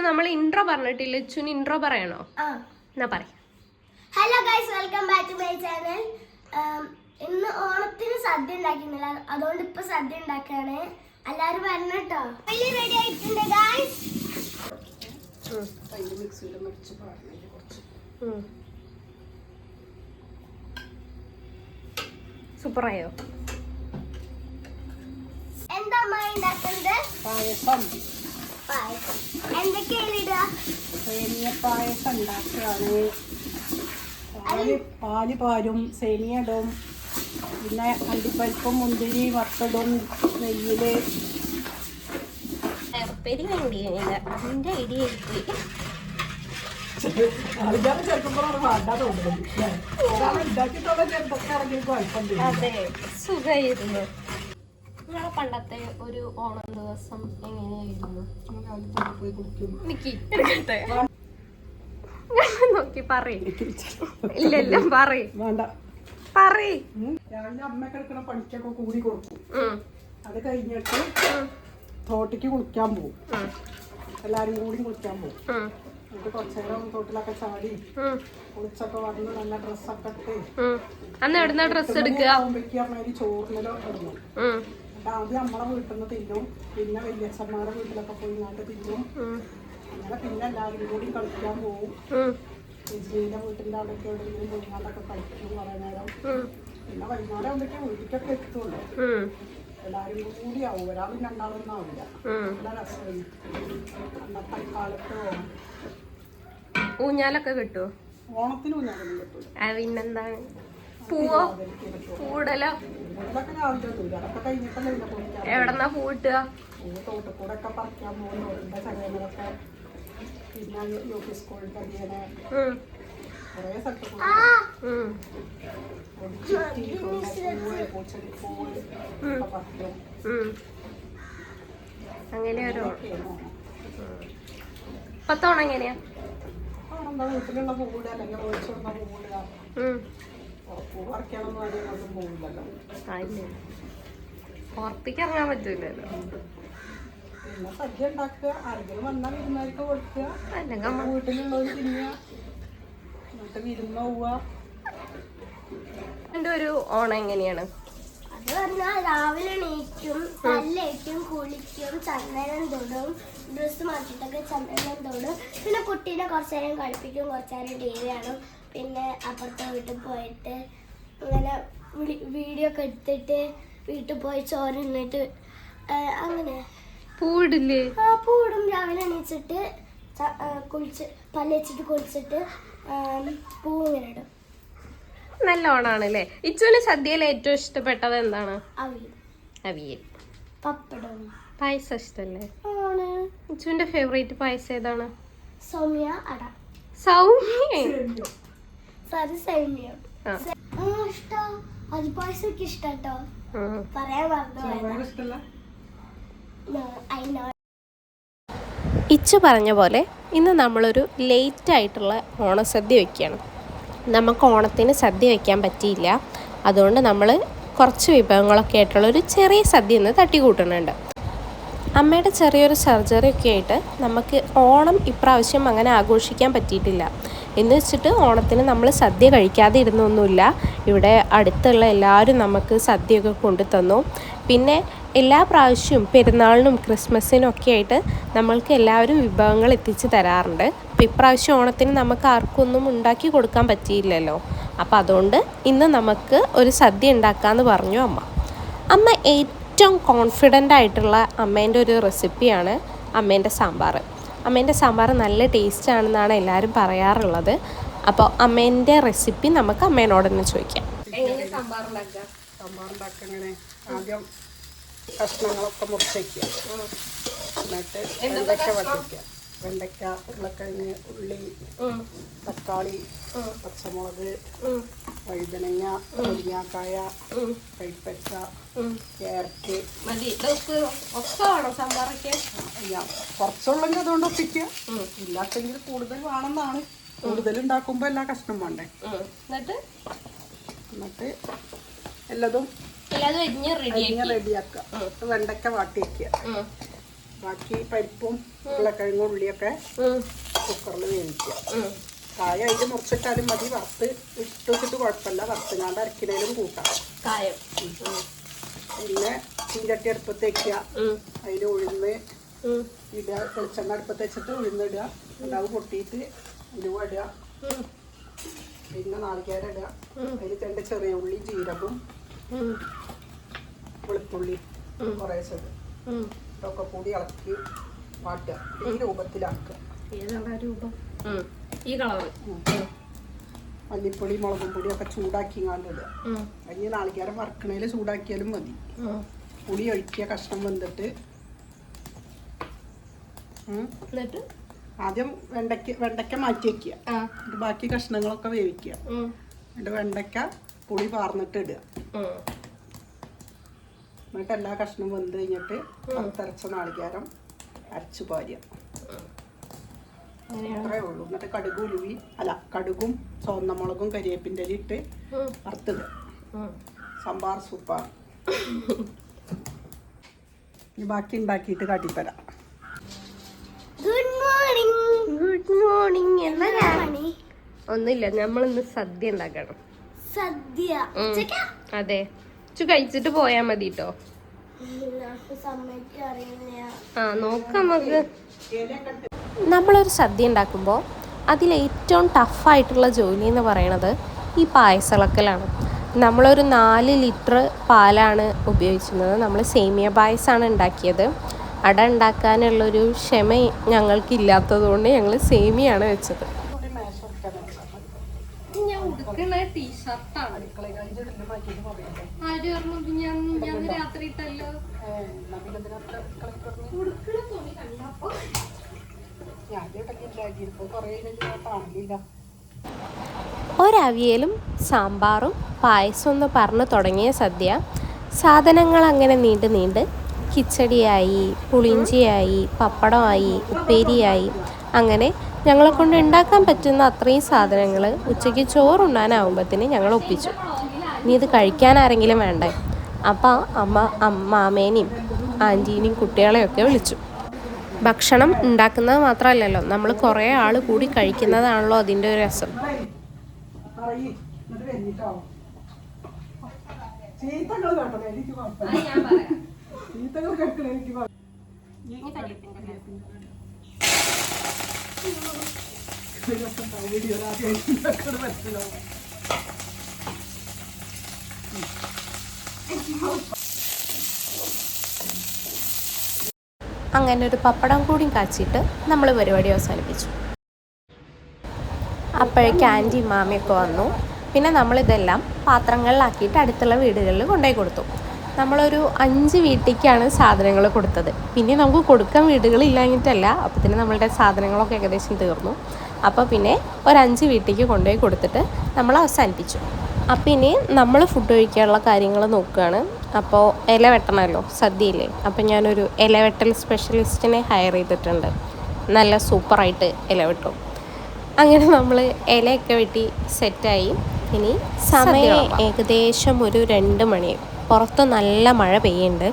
നമ്മൾ ഇൻട്രോ പറഞ്ഞിട്ടില്ല. ഇച്ചുന് ഇൻട്രോ പറയണോ? എന്നാ പറ. Hello guys, welcome back to my channel. ഇന്ന് ഓണത്തിന് സദ്യ ഉണ്ടാക്കുന്നില്ല, അതുകൊണ്ട് ഇപ്പൊ സദ്യ ഉണ്ടാക്കാണ്. എല്ലാരും വരണം കേട്ടോ. റെഡി ആയിട്ടുണ്ട് ഗൈസ്. സൂപ്പറായോ? എന്താ അമ്മ ഉണ്ടാക്കുന്നത്? പായസം. എന്തൊക്കെയാണ് ഇടുക? സേമിയ പായസം ഉണ്ടാക്കുകയാണ്. പാല് പാലും സേമിയ ഇടും, പിന്നെ അണ്ടിപ്പരിപ്പും മുന്തിരി വറുത്തിടും നെയ്യില്. നിന്റെ ഐഡിയ അതെ, സുഖമായിരുന്നു. നിങ്ങളെ പണ്ടത്തെ ഒരു ഓണം ദിവസം എങ്ങനെയായിരുന്നു? നോക്കി പറയും. ഇല്ല പറയും. വേണ്ട പറയും. രാവിലെ അമ്മയൊക്കെ എടുക്കണ പണിക്കൊക്കെ കൂടി കൊടുക്കും. അത് കഴിഞ്ഞിട്ട് തോട്ടിക്ക് കുളിക്കാൻ പോകും. എല്ലാരും കൂടി കുളിക്കാൻ പോകും. എന്നിട്ട് കുറച്ചേരം തോട്ടിലൊക്കെ ചാടി കുളിച്ചൊക്കെ വന്ന് നല്ല ഡ്രസ്സൊക്കെ ഇട്ട് അന്ന് എവിടുന്ന ഡ്രസ് എടുക്കുക? അമ്മേരി ചോറിനോ ഇടുന്നു. ആദ്യം നമ്മളെ വീട്ടിൽ നിന്ന് തിന്നും, പിന്നെ വലിയച്ഛന്മാരുടെ വീട്ടിലൊക്കെ പോയി നാട്ട് തിന്നും. അങ്ങനെ പിന്നെ എല്ലാവരും കൂടി കളിക്കാൻ പോകും. വിജയിന്റെ വീട്ടിന്റെ അവിടെയൊക്കെ എവിടെയെങ്കിലും പോയിങ്ങാണ്ടൊക്കെ കളിക്കും കുറെ നേരം. പിന്നെ വൈകുന്നേരം ആകുമ്പോഴേക്കും വീട്ടിലേക്കൊക്കെ എത്തുള്ളൂ. എല്ലാവരും കൂടി ആവും, ഒരാളും രണ്ടാളൊന്നും ആവില്ല. നല്ല രസമായി അന്നത്തെ കാലത്ത്. ഊഞ്ഞാലൊക്കെ കിട്ടുമോ? ഓണത്തിന് ഊഞ്ഞാലൊന്നും കിട്ടൂല. പിന്നെന്താണ്? പൂവോ? പൂടലോ? ഇതൊക്കെ രാവിലെ കിട്ടൂല. അതൊക്കെ കഴിഞ്ഞിട്ടല്ലേ പിന്നെ കുളിക്കാൻ. എവിടെന്നാ പൂ കിട്ടുക? തോട്ടിൽ കൂടെ ഒക്കെ പറിക്കാൻ പോകും. തോട്ടിന്റെ ചകയങ്ങളൊക്കെ. പിന്നെ യു പി സ്കൂളിൽ അങ്ങനെ കുറേ സ്ഥലത്ത് അങ്ങനെ ഒരു പത്തോണം എങ്ങനെയാ? വീട്ടിലുള്ള പൂവിടുക, അല്ലെങ്കിൽ ഒഴിച്ചുകൊണ്ട പൂവിടുക. പൂ പറിക്കാനൊന്നും ആരും പോകില്ലല്ലോ. പുറത്തേക്ക് ഇറങ്ങാൻ പറ്റൂലല്ലോ. പിന്നെ സദ്യ ഉണ്ടാക്കുക, ആരെങ്കിലും വന്നാൽ വിരുന്നാർക്ക് കൊടുക്കുക, വീട്ടിലുള്ളവർ തിന്നുക, എന്നിട്ട് വിരുന്ന് പോവുക. എൻ്റെ ഒരു ഓണം എങ്ങനെയാണ്? അത് പറഞ്ഞാൽ രാവിലെ എണീക്കും, പല്ലേക്കും, കുളിക്കും, ചന്ദനം തൊടും, ഡ്രസ്സ് മാറ്റിട്ടൊക്കെ ചന്ദനം തൊടും. പിന്നെ കുട്ടീനെ കുറച്ച് നേരം കളിപ്പിക്കും, കുറച്ച് നേരം ടി വി കാണും. പിന്നെ അപ്പുറത്തെ വീട്ടിൽ പോയിട്ട് ഇങ്ങനെ വീഡിയോ ഒക്കെ എടുത്തിട്ട് വീട്ടിൽ പോയി ചോറിന്നിട്ട് അങ്ങനെ പൂവിടില്ലേ? പൂവിടും. രാവിലെ എണീച്ചിട്ട് കുളിച്ച് പല്ലേച്ചിട്ട് കുളിച്ചിട്ട് പൂ ഇങ്ങനെ ഇടും. നല്ല ഓണാണല്ലേ. ഇച്ചുവിന് സദ്യയിൽ ഏറ്റവും ഇഷ്ടപ്പെട്ടത് എന്താണ്? അവിയൽ. പപ്പടം. പായസം ഇഷ്ടല്ലേ? ആണ്. ഇച്ചുവിന്റെ ഫേവറേറ്റ് പായസം ഏതാണ്? സൗമ്യ അട. സൗമ്യ? സോറി, സൗമ്യ. ഇഷ്ടം അരിപ്പായസം ഒക്കെ ഇഷ്ടാട്ടോ. പറയാൻ മറന്നു. ഇച്ചു പറഞ്ഞ പോലെ ഇന്ന് നമ്മളൊരു ലേറ്റ് ആയിട്ടുള്ള ഓണസദ്യ വയ്ക്കുകയാണ്. നമുക്ക് ഓണത്തിന് സദ്യ വയ്ക്കാൻ പറ്റിയില്ല, അതുകൊണ്ട് നമ്മൾ കുറച്ച് വിഭവങ്ങളൊക്കെ ആയിട്ടുള്ളൊരു ചെറിയ സദ്യ ഇന്ന് തട്ടിക്കൂട്ടുന്നുണ്ട്. അമ്മയുടെ ചെറിയൊരു സർജറി ഒക്കെ ആയിട്ട് നമുക്ക് ഓണം ഇപ്രാവശ്യം അങ്ങനെ ആഘോഷിക്കാൻ പറ്റിയിട്ടില്ല. എന്ന് വെച്ചിട്ട് ഓണത്തിന് നമ്മൾ സദ്യ കഴിക്കാതെ ഇരുന്നൊന്നുമില്ല. ഇവിടെ അടുത്തുള്ള എല്ലാവരും നമുക്ക് സദ്യയൊക്കെ കൊണ്ടു തന്നു. പിന്നെ എല്ലാ പ്രാവശ്യവും പെരുന്നാളിനും ക്രിസ്മസിനും ഒക്കെ ആയിട്ട് നമ്മൾക്ക് എല്ലാവരും വിഭവങ്ങൾ എത്തിച്ച് തരാറുണ്ട്. അപ്പോൾ ഇപ്രാവശ്യം ഓണത്തിന് നമുക്ക് ആർക്കൊന്നും ഉണ്ടാക്കി കൊടുക്കാൻ പറ്റിയില്ലല്ലോ. അപ്പോൾ അതുകൊണ്ട് ഇന്ന് നമുക്ക് ഒരു സദ്യ ഉണ്ടാക്കാമെന്ന് പറഞ്ഞു അമ്മ. ഏറ്റവും കോൺഫിഡൻ്റ് ആയിട്ടുള്ള അമ്മേൻ്റെ ഒരു റെസിപ്പിയാണ് അമ്മേൻ്റെ സാമ്പാർ. അമ്മേൻ്റെ സാമ്പാർ നല്ല ടേസ്റ്റാണെന്നാണ് എല്ലാവരും പറയാറുള്ളത്. അപ്പോൾ അമ്മേൻ്റെ റെസിപ്പി നമുക്ക് അമ്മേനോട് തന്നെ ചോദിക്കാം. എങ്ങനെ സാമ്പാർ ഉണ്ടാക്കുക? എങ്ങനെ ആദ്യം കഷ്ണങ്ങളൊക്കെ മുറിച്ച് വയ്ക്കുക. എന്നിട്ട് വെണ്ടയ്ക്ക വട്ടിക്കുക. വെണ്ടയ്ക്ക, ഉരുളക്കിഴങ്ങ്, ഉള്ളി, തക്കാളി, പച്ചമുളക്, വഴുതനങ്ങ, മുരിങ്ങാക്കായ, കൈപ്പക്ക, ക്യാരറ്റ്. കുറച്ചുള്ളെങ്കിൽ അതുകൊണ്ട് ഒപ്പിക്കുക. ഇല്ലാത്തെങ്കിൽ കൂടുതൽ വേണമെന്നാണ്. കൂടുതൽ ഉണ്ടാക്കുമ്പോൾ എല്ലാ കഷ്ണം വേണ്ടേ. എന്നിട്ട് എല്ലാതും റെഡിയാക്കുക. വെണ്ടയ്ക്ക വാട്ടി വയ്ക്കുക. ബാക്കി പരിപ്പും ഉരുളക്കിഴങ്ങും ഉള്ളിയൊക്കെ കുക്കറിൽ വേവിക്കുക. കായ അതിൽ മുറിച്ചിട്ടാലും മതി, വറുത്ത് ഇട്ടിട്ട് കുഴപ്പമില്ല, വറുത്തുങ്ങാണ്ട് അരക്കിനേലും കൂട്ടാം കായം. പിന്നെ ചീഞ്ചട്ടി അടുപ്പത്ത് വയ്ക്കുക, അതിൽ ഉഴുന്ന് ഇടുക, വെളിച്ചെണ്ണ അടുപ്പത്ത് വെച്ചിട്ട് ഉഴുന്നിടുക, ഉണ്ടാവ് പൊട്ടിയിട്ട് ഉലുവ ഇടുക, പിന്നെ നാളികേരം ഇടുക, അതിൽ 2 ചെറിയ ഉള്ളി, ജീരകവും വെളുത്തുള്ളി കുറേശ്ശെ ഇതൊക്കെ കൂടി ഇളക്കി വാട്ടുക. ഈ രൂപത്തിലാക്കുക. ഈ കളർ മല്ലിപ്പൊടി മുളകും പൊടിയൊക്കെ ചൂടാക്കിങ്ങാണ്ട് ഇടുക. അതിന് നാളികേരം വറക്കണേൽ ചൂടാക്കിയാലും മതി. പുളി ഒഴിക്കുക, കഷ്ണം വെന്തിട്ട്. എന്നിട്ട് ആദ്യം വെണ്ടയ്ക്ക മാറ്റി വയ്ക്കുക, എന്നിട്ട് ബാക്കി കഷ്ണങ്ങളൊക്കെ വേവിക്കുക. എന്നിട്ട് വെണ്ടയ്ക്ക പുളി പാർന്നിട്ട് ഇടുക. എന്നിട്ട് എല്ലാ കഷ്ണവും വെന്ത് കഴിഞ്ഞിട്ട് വറുത്തരച്ച നാളികേരം അരച്ചു പാരുക. അത്രേ ഉള്ളൂ. എന്നിട്ട് കടുകും ചുവന്ന മുളകും കരിവേപ്പിൻ്റെ ഇല ഇട്ട് വറുത്തിടുക. സാമ്പാർ സൂപ്പർ. ഇനി ബാക്കി ഉണ്ടാക്കിയിട്ട് കാട്ടിത്തരാം. Good morning. Good morning. ഒന്നുമില്ല, നമ്മളിന്ന് സദ്യ ഉണ്ടാക്കണം. സദ്യ അതെ, കഴിച്ചിട്ട് പോയാ മതി കേട്ടോ. നോക്കാം നമുക്ക്. നമ്മളൊരു സദ്യ ഉണ്ടാക്കുമ്പോൾ അതിലേറ്റവും ടഫായിട്ടുള്ള ജോലി എന്ന് പറയണത് ഈ പായസളക്കലാണ്. നമ്മളൊരു 4 ലിറ്റർ പാലാണ് ഉപയോഗിച്ചിരുന്നത്. നമ്മൾ സേമിയ പായസമാണ് ഉണ്ടാക്കിയത്. അട ഉണ്ടാക്കാനുള്ളൊരു ക്ഷമ ഞങ്ങൾക്കില്ലാത്തത് കൊണ്ട് ഞങ്ങൾ സേമിയാണ് വെച്ചത്. ഞാൻ ഉടുക്കണ ടീഷർട്ടാണ്. ആര് പറഞ്ഞു? ഞാൻ രാത്രി ഇട്ടല്ലോ. ഒരവിയലും സാമ്പാറും പായസം എന്ന് പറഞ്ഞു തുടങ്ങിയ സദ്യ സാധനങ്ങൾ അങ്ങനെ നീണ്ട് കിച്ചടിയായി, പുളിഞ്ചിയായി, പപ്പടമായി, ഉപ്പേരിയായി, അങ്ങനെ ഞങ്ങളെ കൊണ്ട് ഉണ്ടാക്കാൻ പറ്റുന്ന അത്രയും സാധനങ്ങൾ ഉച്ചയ്ക്ക് ചോറുണ്ണാനാവുമ്പത്തിന് ഞങ്ങൾ ഒപ്പിച്ചു. ഇനി ഇത് കഴിക്കാൻ ആരെങ്കിലും വേണ്ടേ? അപ്പം മാമേനെയും ആൻറ്റീനെയും കുട്ടികളെയൊക്കെ വിളിച്ചു. ഭക്ഷണം ഉണ്ടാക്കുന്നത് മാത്രമല്ലല്ലോ, നമ്മൾ കുറേ ആൾ കൂടി കഴിക്കുന്നതാണല്ലോ അതിൻ്റെ ഒരു രസം. അങ്ങനെ ഒരു പപ്പടം കൂടി കാച്ചിട്ട് നമ്മൾ പരിപാടി അവസാനിപ്പിച്ചു. അപ്പോഴേക്ക് ആൻറ്റി മാമിയൊക്കെ വന്നു. പിന്നെ നമ്മളിതെല്ലാം പാത്രങ്ങളിലാക്കിയിട്ട് അടുത്തുള്ള വീടുകളിൽ കൊണ്ടുപോയി കൊടുത്തു. നമ്മളൊരു 5 വീട്ടിലേക്കാണ് സാധനങ്ങൾ കൊടുത്തത്. പിന്നെ നമുക്ക് കൊടുക്കാൻ വീടുകളില്ലാഞ്ഞിട്ടല്ല, അപ്പോൾ തന്നെ നമ്മളുടെ സാധനങ്ങളൊക്കെ ഏകദേശം തീർന്നു. അപ്പോൾ പിന്നെ ഒരു 5 വീട്ടിലേക്ക് കൊണ്ടുപോയി കൊടുത്തിട്ട് നമ്മൾ അവസാനിപ്പിച്ചു. അപ്പം ഇനി നമ്മൾ ഫുഡ് കഴിക്കാനുള്ള കാര്യങ്ങൾ നോക്കുകയാണ്. അപ്പോൾ ഇല വെട്ടണമല്ലോ, സദ്യയില്ലേ. അപ്പം ഞാനൊരു ഇലവെട്ടൽ സ്പെഷ്യലിസ്റ്റിനെ ഹയർ ചെയ്തിട്ടുണ്ട്. നല്ല സൂപ്പറായിട്ട് ഇല വെട്ടും. അങ്ങനെ നമ്മൾ ഇലയൊക്കെ വെട്ടി സെറ്റായി. ഇനി സമയം ഏകദേശം ഒരു 2 മണി. പുറത്ത് നല്ല മഴ പെയ്യുന്നുണ്ട്.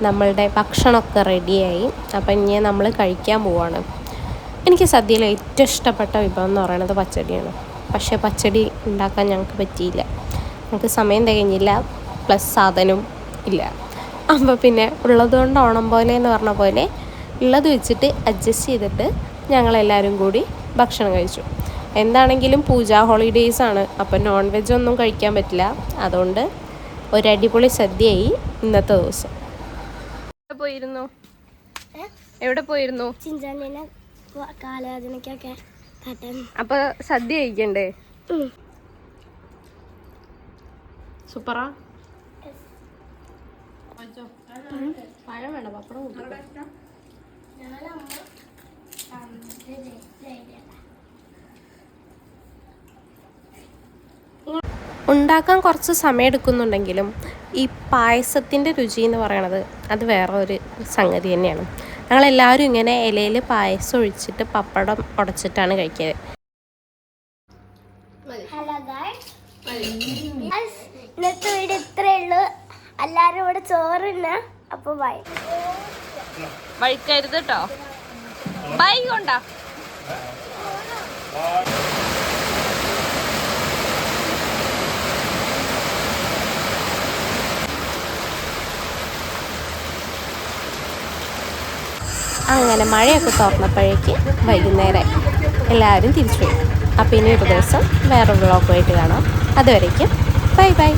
നമ്മളുടെ ഭക്ഷണമൊക്കെ റെഡിയായി. അപ്പം ഇനി നമ്മൾ കഴിക്കാൻ പോവാണ്. എനിക്ക് സദ്യയിൽ ഏറ്റവും ഇഷ്ടപ്പെട്ട വിഭവം എന്ന് പറയുന്നത് പച്ചടിയാണ്. പക്ഷേ പച്ചടി ഉണ്ടാക്കാൻ ഞങ്ങൾക്ക് പറ്റിയില്ല. ഞങ്ങൾക്ക് സമയം തികഞ്ഞില്ല, പ്ലസ് സാധനവും ഇല്ല. അപ്പോൾ പിന്നെ ഉള്ളതുകൊണ്ട് ഓണം പോലെ എന്ന് പറഞ്ഞ പോലെ ഉള്ളത് വെച്ചിട്ട് അഡ്ജസ്റ്റ് ചെയ്തിട്ട് ഞങ്ങളെല്ലാവരും കൂടി ഭക്ഷണം കഴിച്ചു. എന്താണെങ്കിലും പൂജാ ഹോളിഡേയ്സാണ്, അപ്പം നോൺ വെജ് ഒന്നും കഴിക്കാൻ പറ്റില്ല. അതുകൊണ്ട് ഒരടിപൊളി സദ്യയായി ഇന്നത്തെ ദിവസം. എവിടെ പോയിരുന്നു? കാലവേദനക്കൊക്കെ. അപ്പൊ സദ്യ കഴിക്കണ്ടേ? സൂപ്പറാ. പഴം വേണ്ട, പപ്പടം കൂട്ടിക്കോ. ഉണ്ടാക്കാൻ കുറച്ച് സമയം എടുക്കുന്നുണ്ടെങ്കിലും ഈ പായസത്തിൻ്റെ രുചി എന്ന് പറയണത് അത് വേറെ ഒരു സംഗതി തന്നെയാണ്. ഞങ്ങളെല്ലാവരും ഇങ്ങനെ ഇലയിൽ പായസം ഒഴിച്ചിട്ട് പപ്പടം ഉടച്ചിട്ടാണ് കഴിക്കുന്നത്. ഹലോ ഗൈസ്, ഇന്നത്തെ വീഡിയോ ഇത്രയേ ഉള്ളൂ. എല്ലാവരും ഇവിടെ ചോറിന്. അപ്പോൾ ബൈ. വഴിക്കരുത് കേട്ടോ. ബൈ കൊണ്ടാ. അങ്ങനെ മഴയൊക്കെ തുറന്നപ്പോഴേക്ക് വൈകുന്നേരം എല്ലാവരും തിരിച്ചു പോയി. അപ്പോൾ ഇനി ഒരു ദിവസം വേറെ വ്ളോഗുമായിട്ട് കാണാം. അതുവരേക്കും ബൈ ബൈ.